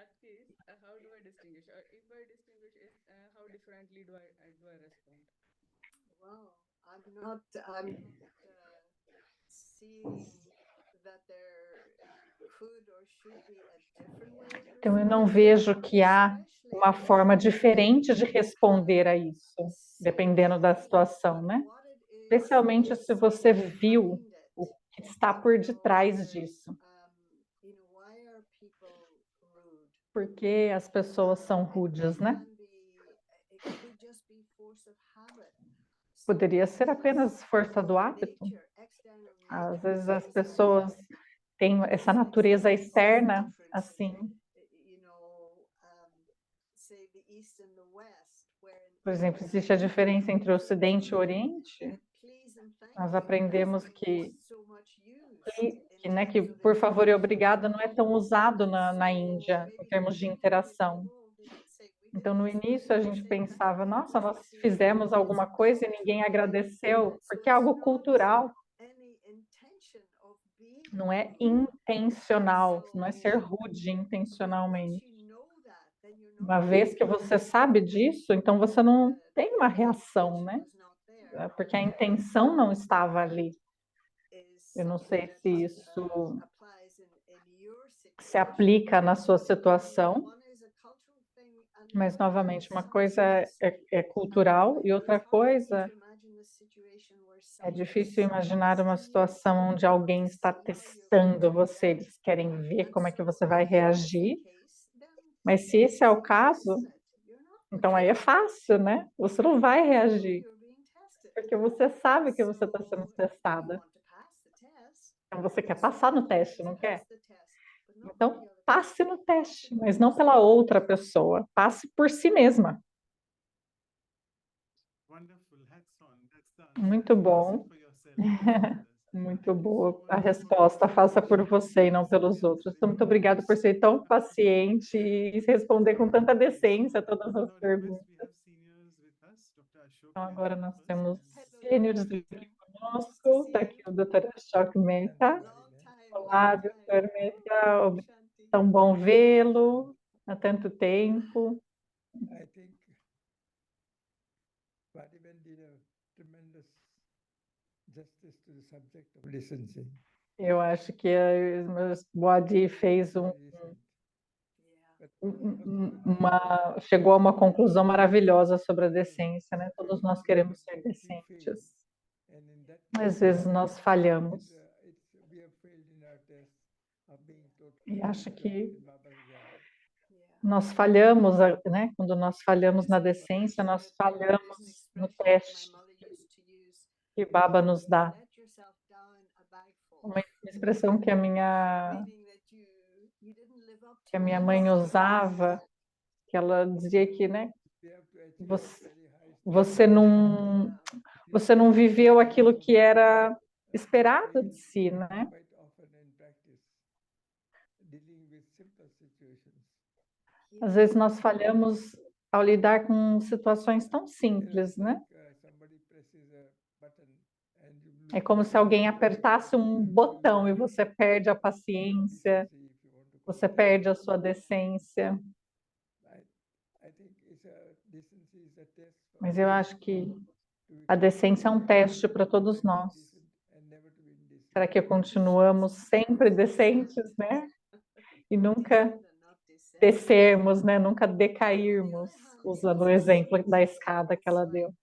Então eu não vejo que há uma forma diferente de responder a isso, dependendo da situação, né? Especialmente se você viu que está por detrás disso. Por que as pessoas são rudes, né? Poderia ser apenas força do hábito. Às vezes as pessoas têm essa natureza externa, assim. Por exemplo, existe a diferença entre o Ocidente e o Oriente. Nós aprendemos que por favor e obrigado não é tão usado na Índia, em termos de interação. Então, no início, a gente pensava, nossa, nós fizemos alguma coisa e ninguém agradeceu, porque é algo cultural. Não é intencional, não é ser rude intencionalmente. Uma vez que você sabe disso, então você não tem uma reação, né? Porque a intenção não estava ali. Eu não sei se isso se aplica na sua situação, mas, novamente, uma coisa é cultural e outra coisa é difícil imaginar uma situação onde alguém está testando você, eles querem ver como é que você vai reagir, mas se esse é o caso, então aí é fácil, né? Você não vai reagir, porque você sabe que você está sendo testada. Então você quer passar no teste, não quer? Então passe no teste, mas não pela outra pessoa, passe por si mesma. Muito bom. Muito boa a resposta, faça por você e não pelos outros. Então, muito obrigada por ser tão paciente e responder com tanta decência todas as perguntas. Então, agora nós temos sêniores aqui conosco, está aqui o Dr. Ashok Mehta. Olá, Dr. Mehta, tão bom vê-lo há tanto tempo. I think Vadiven did a tremendous justice to the subject of licensing. Eu acho que o Wadi fez chegou a uma conclusão maravilhosa sobre a decência, né? Todos nós queremos ser decentes. Às vezes nós falhamos. E acho que nós falhamos, né? Quando nós falhamos na decência, nós falhamos no teste que Baba nos dá. Uma expressão que a minha mãe usava, que ela dizia que, né, você não viveu aquilo que era esperado de si, né? Às vezes nós falhamos ao lidar com situações tão simples, né? É como se alguém apertasse um botão e você perde a paciência, você perde a sua decência. Mas eu acho que a decência é um teste para todos nós. Será que continuamos sempre decentes, né? E nunca descermos, né? Nunca decairmos, usando o exemplo da escada que ela deu.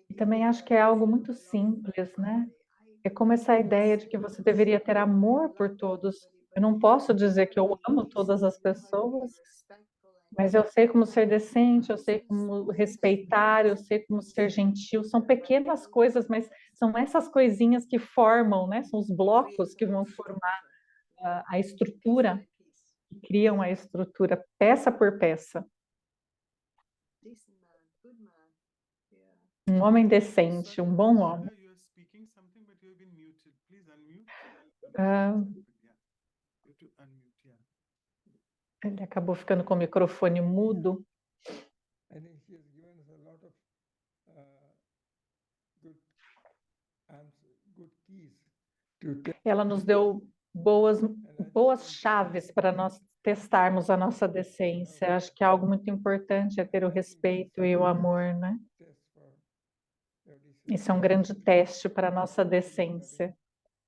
E também acho que é algo muito simples, né? É como essa ideia de que você deveria ter amor por todos. Eu não posso dizer que eu amo todas as pessoas, mas eu sei como ser decente, eu sei como respeitar, eu sei como ser gentil. São pequenas coisas, mas são essas coisinhas que formam, né? São os blocos que vão formar a estrutura, que criam a estrutura peça por peça. Um homem decente, um bom homem. Ele acabou ficando com o microfone mudo. Ela nos deu boas chaves para nós testarmos a nossa decência. Acho que algo muito importante é ter o respeito e o amor, né? Isso é um grande teste para a nossa decência.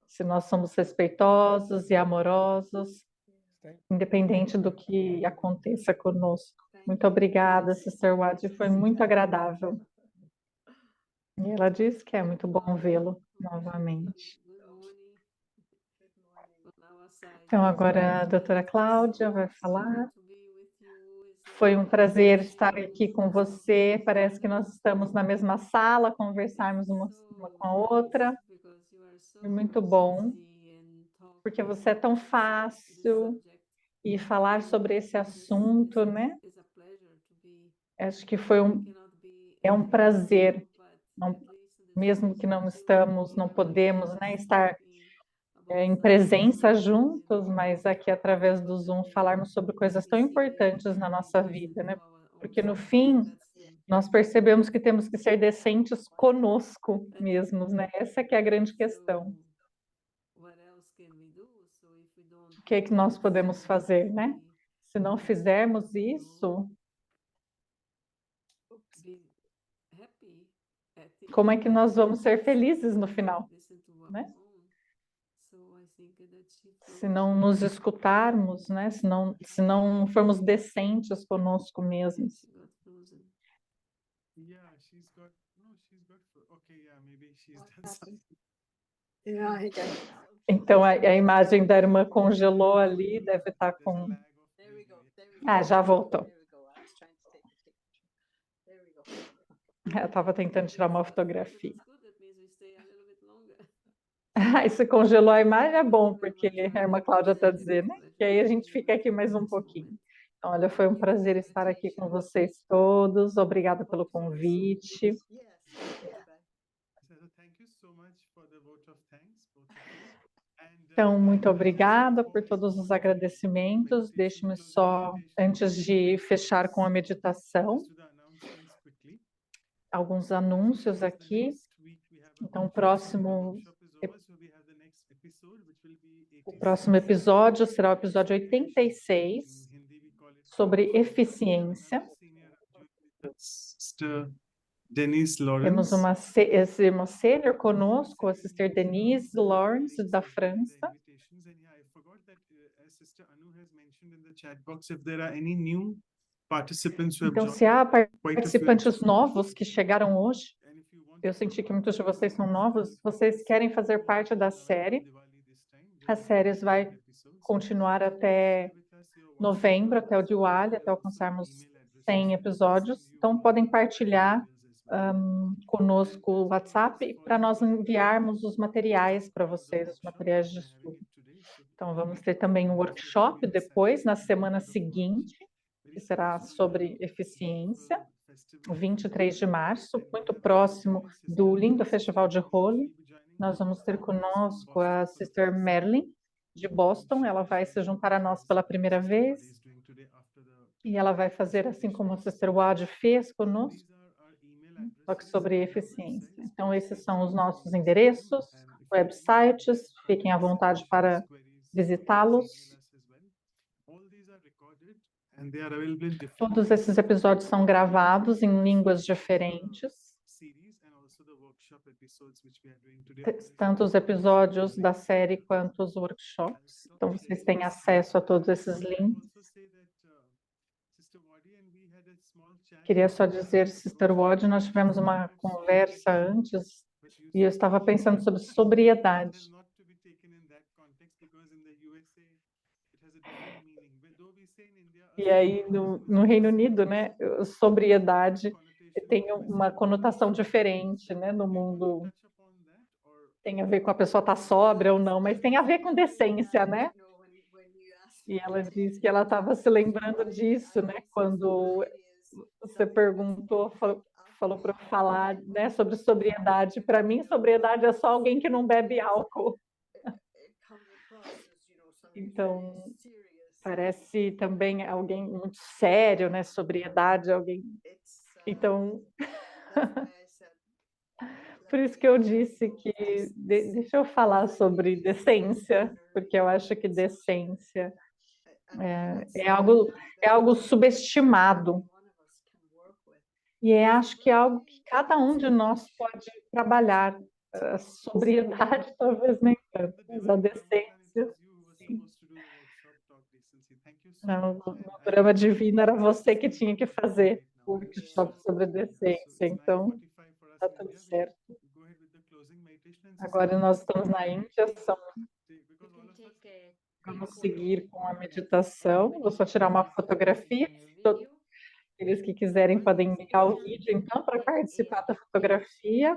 Se nós somos respeitosos e amorosos, independente do que aconteça conosco. Muito obrigada, Sister Wadi, foi muito agradável. E ela disse que é muito bom vê-lo. novamente. Então, agora a doutora Cláudia vai falar. Foi um prazer estar aqui com você. Parece que nós estamos na mesma sala, conversarmos uma com a outra. É muito bom, porque você é tão fácil e falar sobre esse assunto, né? Acho que é um prazer, mesmo que não podemos, né, estar em presença juntos, mas aqui através do Zoom falarmos sobre coisas tão importantes na nossa vida, né? Porque no fim nós percebemos que temos que ser decentes conosco mesmos, né? Essa que é a grande questão. O que é que nós podemos fazer, né? Se não fizermos isso, como é que nós vamos ser felizes no final, né? Se não nos escutarmos, né? Se não formos decentes conosco mesmos. Yeah, I got it. Então a imagem da irmã congelou ali, deve estar com. Ah, já voltou. There we go. I was trying to take a picture. There we go. Eu estava tentando tirar uma fotografia. Ah, isso congelou a imagem, é bom, porque a irmã Cláudia está dizendo, né? Que aí a gente fica aqui mais um pouquinho. Então, olha, foi um prazer estar aqui com vocês todos. Obrigada pelo convite. Yes. Então, muito obrigada por todos os agradecimentos. Deixe-me só, antes de fechar com a meditação, alguns anúncios aqui. Então, o próximo episódio será o episódio 86, sobre eficiência. Temos uma sênior conosco, a Sister Denise Lawrence, da França. Então, se há participantes novos que chegaram hoje, eu senti que muitos de vocês são novos, vocês querem fazer parte da série. A série vai continuar até novembro, até o Diwali, até alcançarmos 100 episódios. Então, podem partilhar conosco o WhatsApp para nós enviarmos os materiais para vocês, os materiais de estudo. Então, vamos ter também um workshop depois, na semana seguinte, que será sobre eficiência, 23 de março, muito próximo do lindo Festival de Holi. Nós vamos ter conosco a Sister Merlin, de Boston. Ela vai se juntar a nós pela primeira vez. E ela vai fazer assim como a Sister Wad fez conosco, só que sobre eficiência. Então, esses são os nossos endereços, websites. Fiquem à vontade para visitá-los. Todos esses episódios são gravados em línguas diferentes. Tanto os episódios da série quanto os workshops. Então, vocês têm acesso a todos esses links. Queria só dizer, Sister Wad, nós tivemos uma conversa antes e eu estava pensando sobre sobriedade. E aí, no Reino Unido, né, sobriedade tem uma conotação diferente, né, no mundo. Tem a ver com a pessoa estar sóbria ou não, mas tem a ver com decência, né? E ela disse que ela estava se lembrando disso, né, quando você perguntou, falou para eu falar, né, sobre sobriedade. Para mim, sobriedade é só alguém que não bebe álcool. Então, parece também alguém muito sério, né? Sobriedade, alguém. Então, por isso que eu disse que deixa eu falar sobre decência, porque eu acho que decência é algo subestimado. E acho que é algo que cada um de nós pode trabalhar. A sobriedade, talvez nem tanto, mas a decência, sim. No programa divino era você que tinha que fazer o workshop sobre decência, então está tudo certo. Agora nós estamos na Índia, vamos seguir com a meditação. Vou só tirar uma fotografia. Aqueles que quiserem podem ligar o vídeo, então, para participar da fotografia.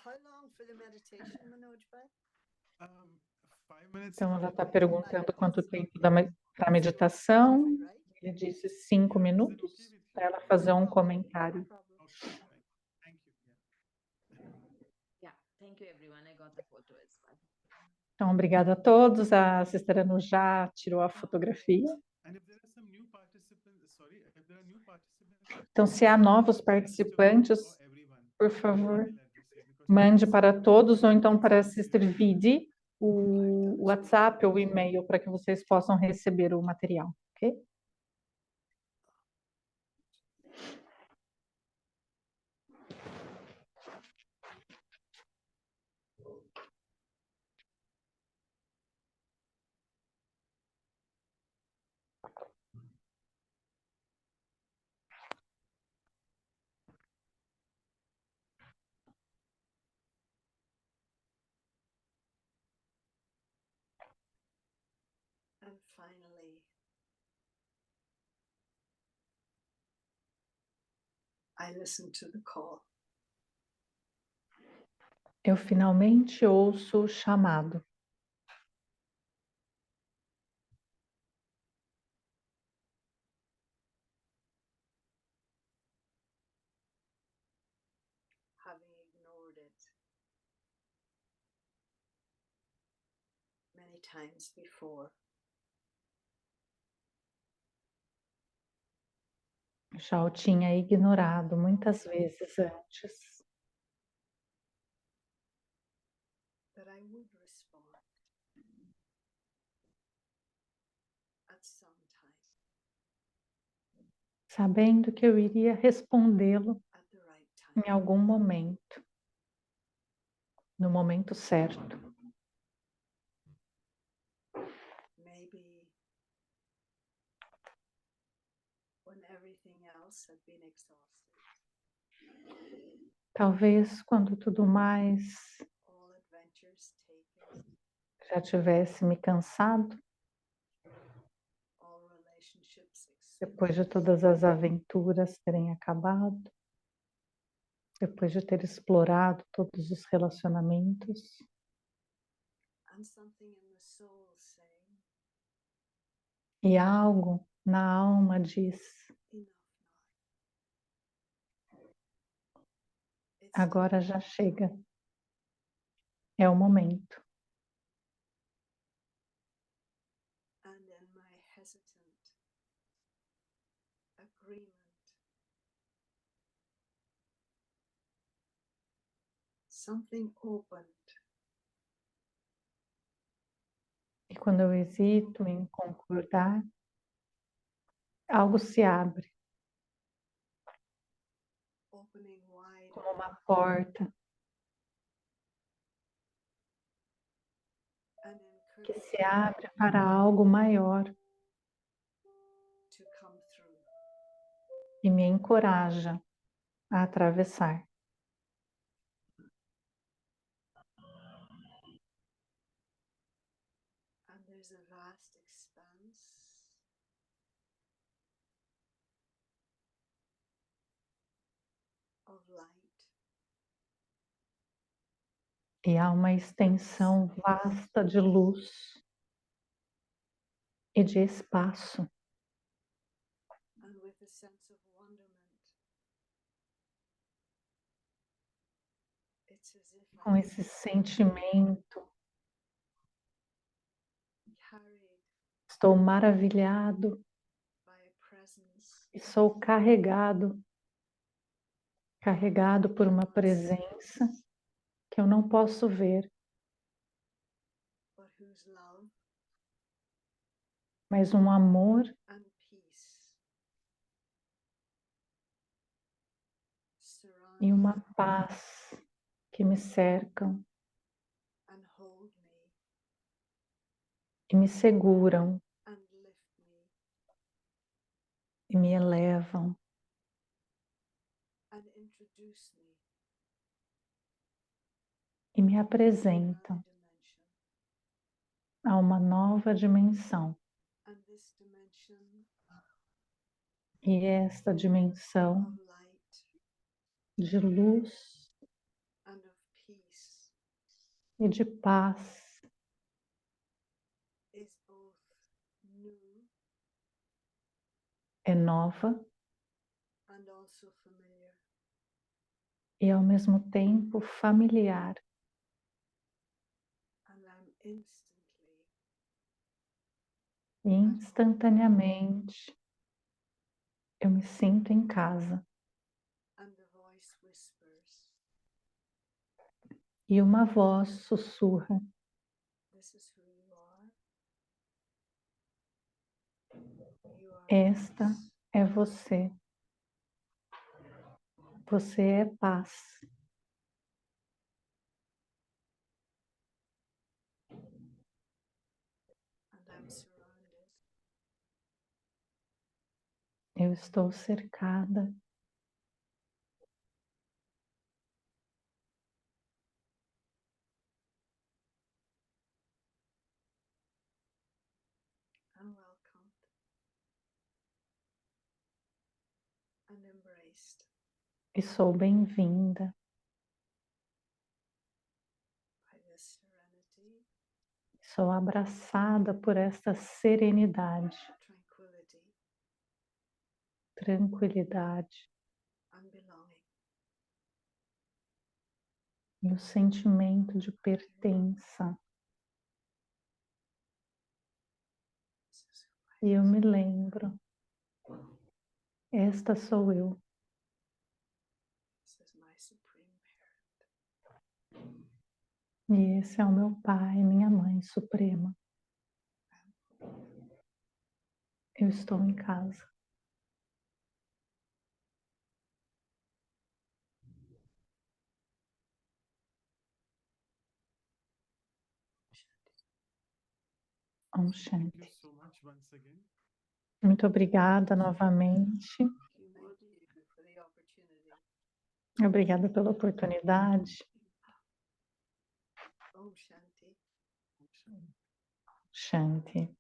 How long for the meditation, Manoj bhai? 5 minutes. Então, ela está perguntando quanto tempo para a meditação. Ele disse 5 minutos, para ela fazer um comentário. Okay, fine. Thank you. Yeah. Thank you, everyone. I got the photo as well. Então, obrigada a todos. A Sister Anu já tirou a fotografia. And if there are some new participants, sorry, if there are new participants, Então, se há novos participantes, for everyone, por favor, email address here, because mande para todos ou então para a Sister Vidi o WhatsApp ou o e-mail para que vocês possam receber o material, ok? And finally, I listened to the call. Eu finalmente ouço o chamado. Having ignored it many times before. Já o tinha ignorado muitas vezes antes. That I would respond at some time, Sabendo que eu iria respondê-lo at the right time. em algum momento, no momento certo. Maybe when everything else had been exhausted, Talvez quando tudo mais all adventures taken, já tivesse me cansado, all relationships depois de exhausted, todas as aventuras terem acabado, depois de ter explorado todos os relacionamentos, and something in the soul saying, e algo na alma diz: enough now. It's agora já chega, é o momento. and in my hesitant agreement, something opened E quando eu hesito em concordar, algo se abre, opening wide como uma porta and que encouraging se abre para algo maior to come through. e me encoraja a atravessar. And there's a vast expanse of light E há uma extensão vasta de luz e de espaço. and with a sense of wonderment. It's as if Com I esse sentimento, carried estou maravilhado by a presence e sou carregado por uma presença que eu não posso ver, but whose love mas um amor and peace surround e uma me paz que me cercam and hold me e me seguram and lift me e me elevam and introduce me e me apresentam a uma nova dimensão. E esta dimensão de luz e de paz é nova e ao mesmo tempo familiar. E instantaneamente eu me sinto em casa. E uma voz sussurra: esta é você. Você é paz. Eu estou cercada e sou bem-vinda. Sou abraçada por esta serenidade, tranquilidade e o sentimento de pertença. E eu me lembro, esta sou eu. E esse é o meu pai, minha mãe suprema. Eu estou em casa. Om Shanti. Thank you so much once again. Muito obrigada novamente. Obrigada pela oportunidade. Shanti.